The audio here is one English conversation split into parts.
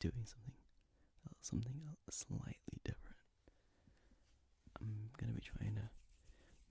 doing something slightly different. I'm gonna be trying to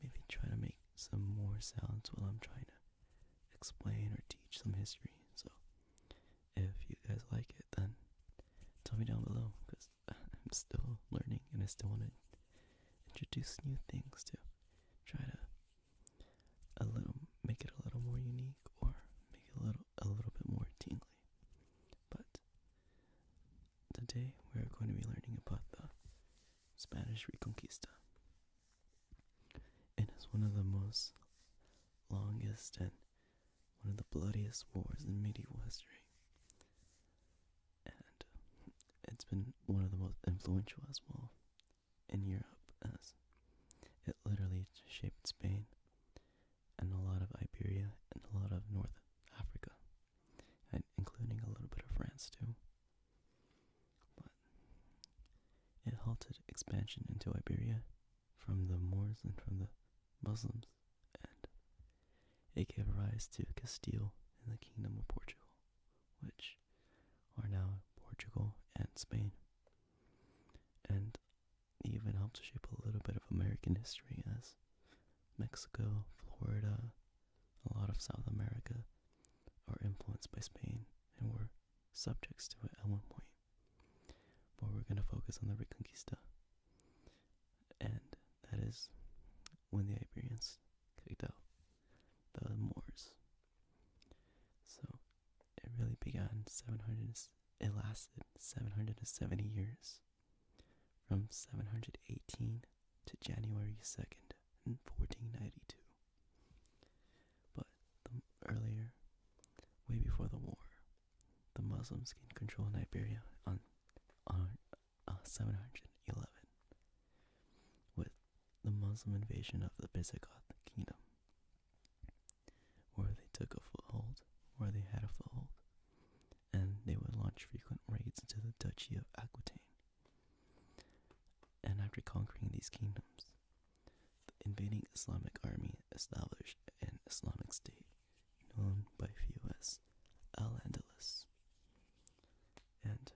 maybe try to make some more sounds while I'm trying to explain or teach some history. So if you guys like it, then tell me down below, because I'm still learning and I still want to introduce new things to try to make it a little more unique, or make it a little bit more tingly. But today we're going to be learning about the Spanish Reconquista. It is one of the most longest and one of the bloodiest wars in medieval history. And it's been one of the most influential as well in Europe, as it literally shaped Spain and a lot of Iberia and a lot of North Africa, and including a little bit of France too. But it halted expansion into Iberia from the Moors and from the Muslims, and it gave rise to Castile and the Kingdom of Portugal, which are now Portugal and Spain. And it even helped to shape a little bit of American history, as Mexico, Florida, a lot of South America are influenced by Spain and were subjects to it at one point. But we're going to focus on the Reconquista, and that is when the Iberians kicked out the Moors. So it really began it lasted 770 years, from 718 to January 2nd in 1492. But earlier, way before the war, the Muslims gained control in Iberia on 711 with the Muslim invasion of the Visigoth kingdom, where they took a foothold, where they had a foothold, and they would launch frequent raids into the Duchy of Aquitaine. And after conquering these kingdoms, the invading Islamic army established an Islamic state known by few as Al-Andalus. And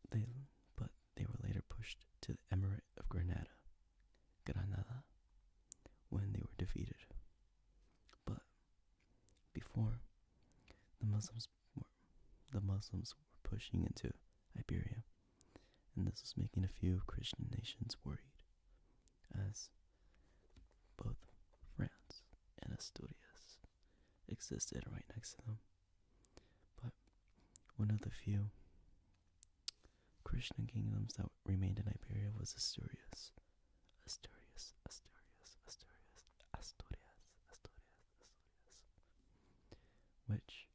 they were later pushed to the Emirate of Granada, when they were defeated. But before, the Muslims were pushing into Iberia, and this was making a few Christian nations worried, as both France and Asturias existed right next to them. But one of the few Christian kingdoms that remained in Iberia was Asturias, which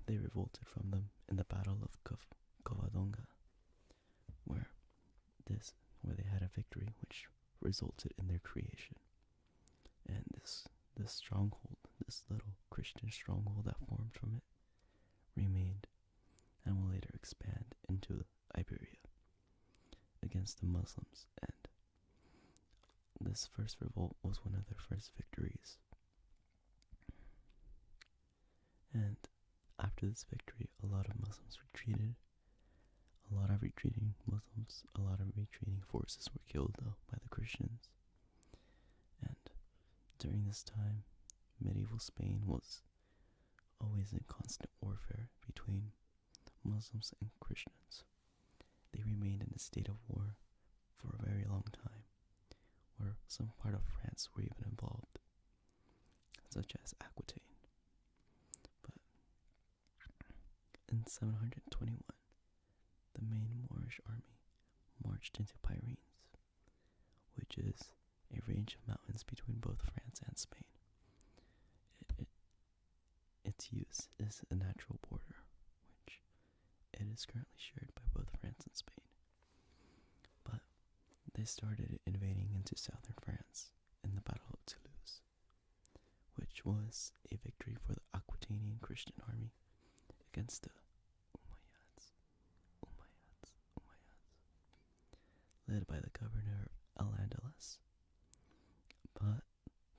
they revolted from them in the Battle of Covadonga, where they had a victory which resulted in their creation. And this stronghold, this little Christian stronghold that formed from it, remained and will later expand into Iberia against the Muslims. And this first revolt was one of their first victories. And after this victory, a lot of Muslims retreated. A lot of retreating forces were killed, though, by the Christians. And during this time, medieval Spain was always in constant warfare between Muslims and Christians. They remained in a state of war for a very long time, where some part of France were even involved, such as Aquitaine. But in 721, the main Moorish army marched into Pyrenees, which is a range of mountains between both France and Spain. Its use is a natural border, which it is currently shared by both France and Spain. But they started invading into southern France in the Battle of Toulouse, which was a victory for the Aquitanian Christian army against the Umayyads, led by the governor Al-Andalus. But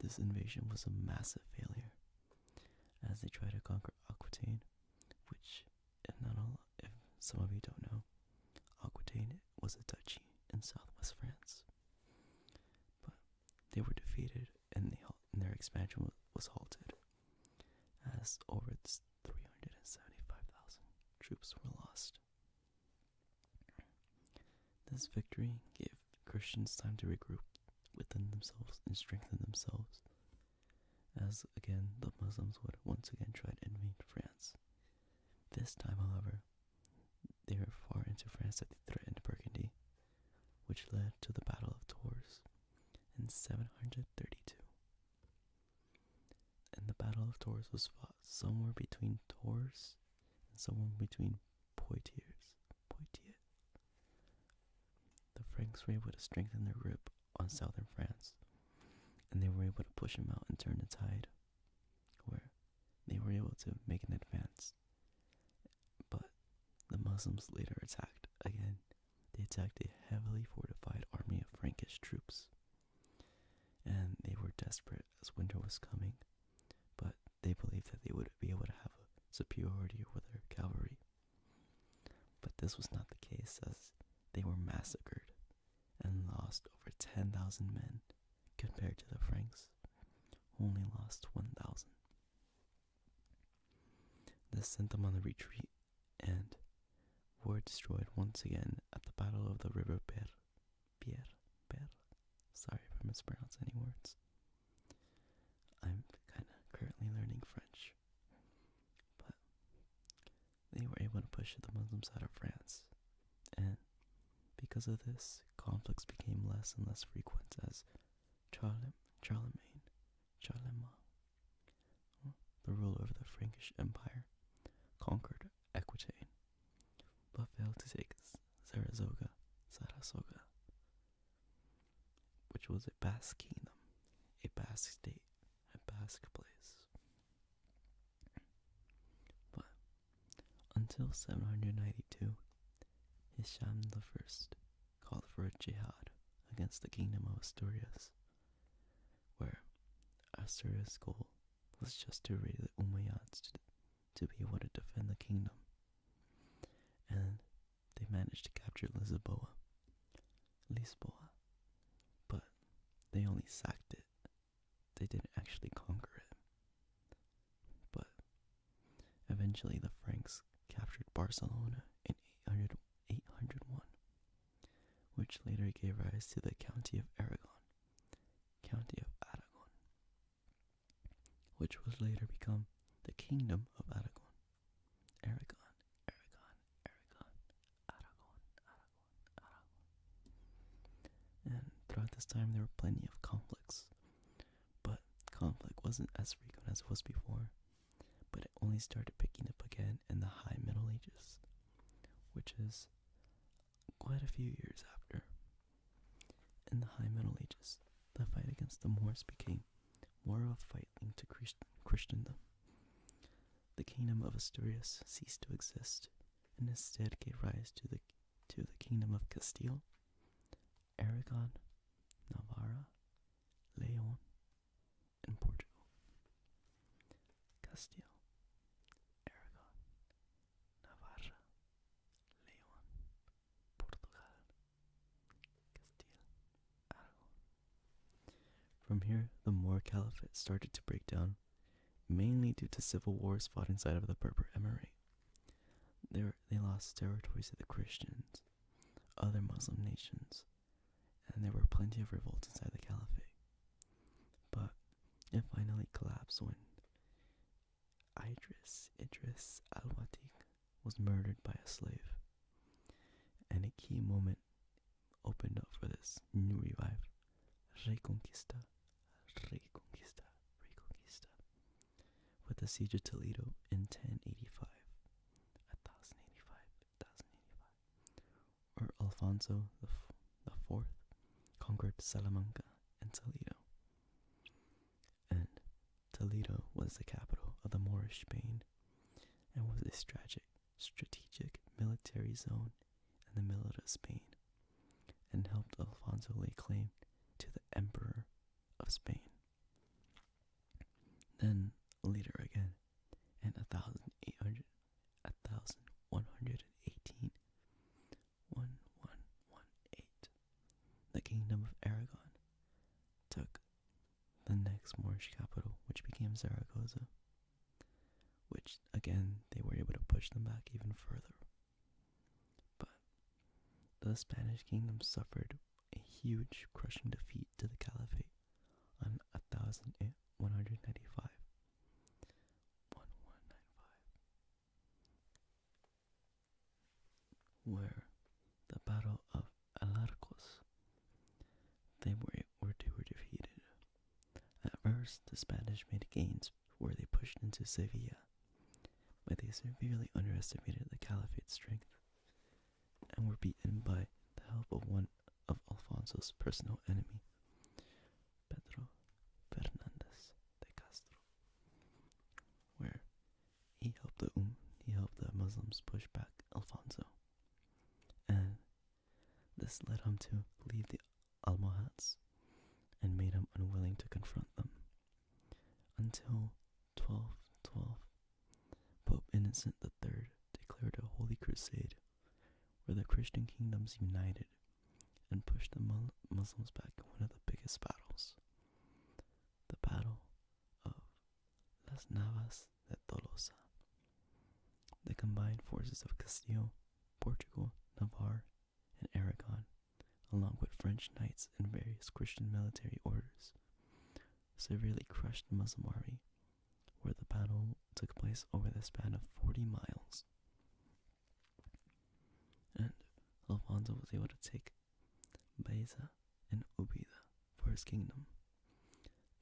this invasion was a massive failure, as they tried to conquer Aquitaine, which it not some of you don't know, Aquitaine was a duchy in southwest France, but they were defeated and their expansion was halted, as over 375,000 troops were lost. This victory gave Christians time to regroup within themselves and strengthen themselves, as again the Muslims would once again try to invade France. This time, however, they were far into France that they threatened Burgundy, which led to the Battle of Tours in 732. And the Battle of Tours was fought somewhere between Tours and somewhere between Poitiers. The Franks were able to strengthen their grip on southern France, and they were able to push them out and turn the tide, where they were able to make an advance. But the Muslims later attacked again. They attacked a heavily fortified army of Frankish troops, and they were desperate as winter was coming, but they believed that they would be able to have a superiority over their cavalry. But this was not the case, as they were massacred and lost over 10,000 men, compared to the Franks, who only lost 1,000. This sent them on the retreat, and were destroyed once again at the Battle of the River Bière. Sorry if I mispronounce any words. I'm kind of currently learning French. But they were able to push the Muslims out of France, and because of this, conflicts became less and less frequent as Charlemagne, the ruler of the Frankish Empire, conquered Aquitaine, but failed to take Saragossa, which was a Basque kingdom, a Basque state, a Basque place. But until 792, Hisham I called for a jihad against the kingdom of Asturias, where Asturias' goal was just to raid the Umayyads to be able to defend the kingdom. And they managed to capture Lisboa, but they only sacked it. They didn't actually conquer it. But eventually the Franks captured Barcelona in 801, which later gave rise to the County of Aragon, which would later become the Kingdom of Aragon. And throughout this time there were plenty of conflicts, but conflict wasn't as frequent as it was before, but it only started picking up again in the High Middle Ages, which is quite a few years after. In the High Middle Ages, the fight against the Moors became more of a fight linked to Christendom. The kingdom of Asturias ceased to exist, and instead gave rise to the kingdom of Castile, Aragon, Navarra, Leon, and Portugal. Castile, Aragon, Navarra, Leon, Portugal, Castile, Aragon. From here, the Moor Caliphate started to break down, mainly due to civil wars fought inside of the Berber Emirate. They lost territories to the Christians, other Muslim nations, and there were plenty of revolts inside the Caliphate. But it finally collapsed when Idris al-Watiq was murdered by a slave, and a key moment opened up for this new revive, Reconquista, with the siege of Toledo in 1085, where Alfonso the Fourth conquered Salamanca and Toledo. And Toledo was the capital of the Moorish Spain and was a strategic military zone in the middle of Spain, and helped Alfonso lay claim to the Emperor of Spain. Then later again, in 1118, next Moorish capital, which became Zaragoza, which again they were able to push them back even further. But the Spanish kingdom suffered a huge crushing defeat to the Caliphate on 1195, where the Battle of Alarcos, they were defeated. At first, the Spanish made gains where they pushed into Sevilla, but they severely underestimated the Caliphate's strength and were beaten by the help of one of Alfonso's personal enemy, Pedro Fernandez de Castro, where he helped the Muslims push back Alfonso, and this led him to leave the Almohads and made him unwilling to confront them. Until 1212, Pope Innocent III declared a holy crusade where the Christian kingdoms united and pushed the Muslims back in one of the biggest battles, the Battle of Las Navas de Tolosa. The combined forces of Castile, Portugal, Navarre, and Aragon, along with French knights and various Christian military orders, severely crushed the Muslim army, where the battle took place over the span of 40 miles. And Alfonso was able to take Baeza and Ubeda for his kingdom.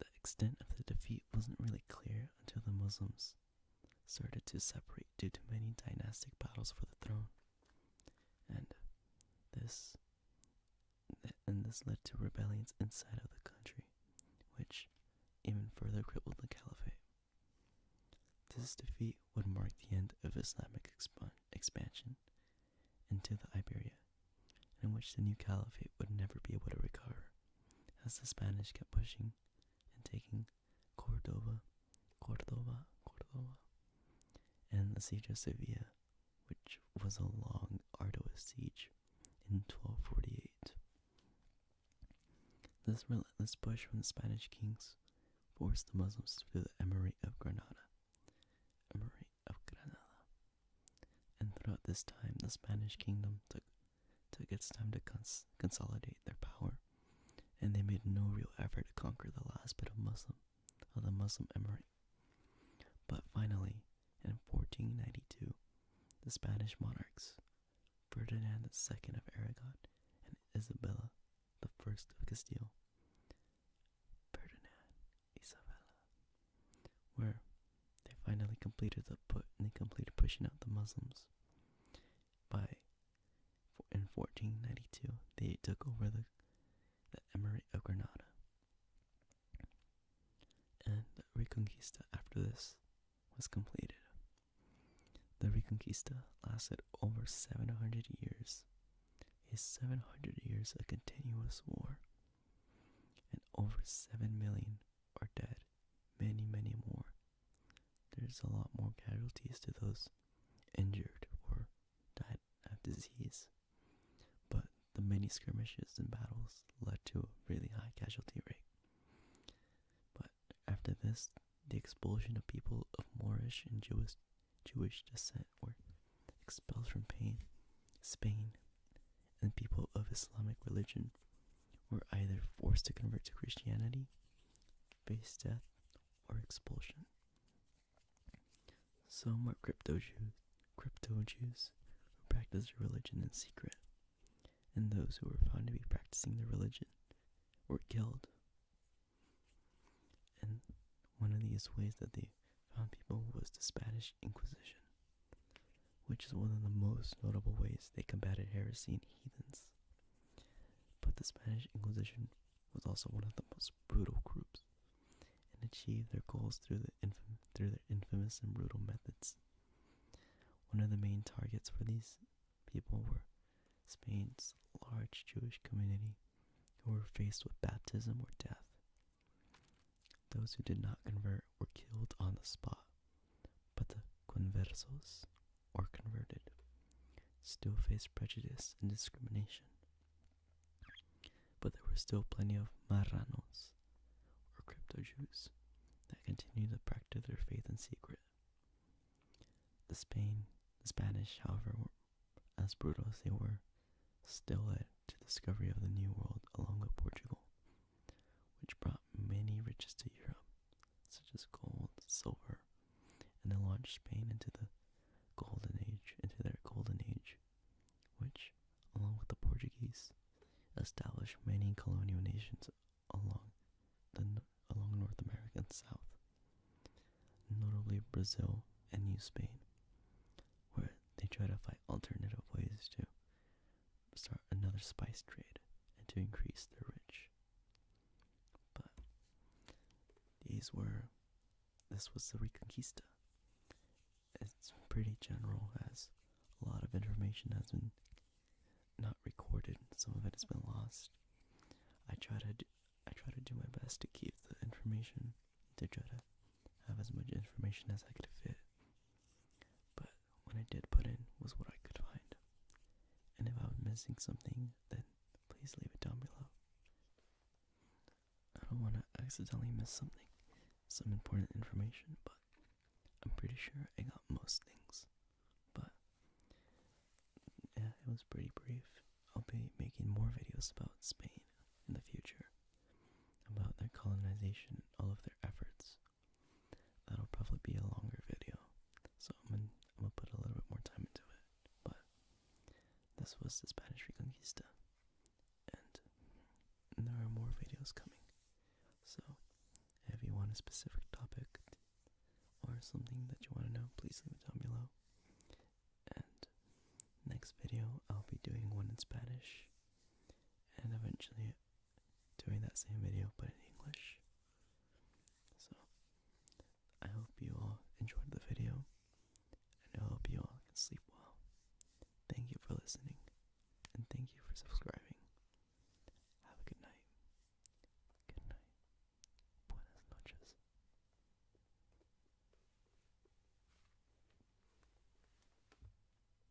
The extent of the defeat wasn't really clear until the Muslims started to separate due to many dynastic battles for the throne. And this led to rebellions inside of the country, which even further crippled the caliphate. This defeat would mark the end of Islamic expansion into the Iberia, in which the new caliphate would never be able to recover, as the Spanish kept pushing and taking Cordoba, and the siege of Sevilla, which was a long, arduous siege in 1248. This relentless push from the Spanish kings forced the Muslims to the Emirate of Granada. And throughout this time, the Spanish kingdom took its time to consolidate their power, and they made no real effort to conquer the last bit of the Muslim Emirate. But finally, in 1492, the Spanish monarchs, Ferdinand II of Aragon and Isabella I of Castile, where they finally completed pushing out the Muslims. In 1492, they took over the Emirate of Granada, and the Reconquista after this was completed. The Reconquista lasted over 700 years, 700 years of continuous war, and over 7 million are dead, many more. There's a lot more casualties to those injured or died of disease, but the many skirmishes and battles led to a really high casualty rate. But after this, the expulsion of people of Moorish and Jewish descent were expelled from Spain, and people of Islamic religion were either forced to convert to Christianity, face death, or expulsion. Some were crypto Jews who practiced their religion in secret, and those who were found to be practicing their religion were killed. And one of these ways that they found people was the Spanish Inquisition, which is one of the most notable ways they combated heresy and heathens. But the Spanish Inquisition was also one of the most brutal groups, and achieved their goals through their infamous and brutal methods. One of the main targets for these people were Spain's large Jewish community, who were faced with baptism or death. Those who did not convert were killed on the spot, but the conversos, or converted, still faced prejudice and discrimination. But there were still plenty of marranos, or crypto Jews, Jews that continued to practice their faith in secret. The Spanish, however, were, as brutal as they were, still led to the discovery of the New World along with Portugal, which brought many riches to Europe, such as gold, silver, and it launched Spain into their golden age, which, along with the Portuguese, established many colonial nations along North America and South, notably Brazil and New Spain, where they try to find alternative ways to start another spice trade and to increase their rich. But this was the Reconquista. It's pretty general, as a lot of information has been not recorded. Some of it has been lost. I try to do my best to keep the information, to try to have as much information as I could fit. But what I did put in was what I could find. And if I was missing something, then please leave it down below. I don't want to accidentally miss some important information, but I'm pretty sure I got most things. But yeah, it was pretty brief. I'll be making more videos about Spain in the future, about their colonization and all of their efforts. That'll probably be a longer video, so I'm gonna put a little bit more time into it. But this was the Spanish Reconquista, and there are more videos coming. So if you want a specific topic or something that you want to know, please leave it down below. And next video, I'll be doing one in Spanish, and eventually doing that same video but in English.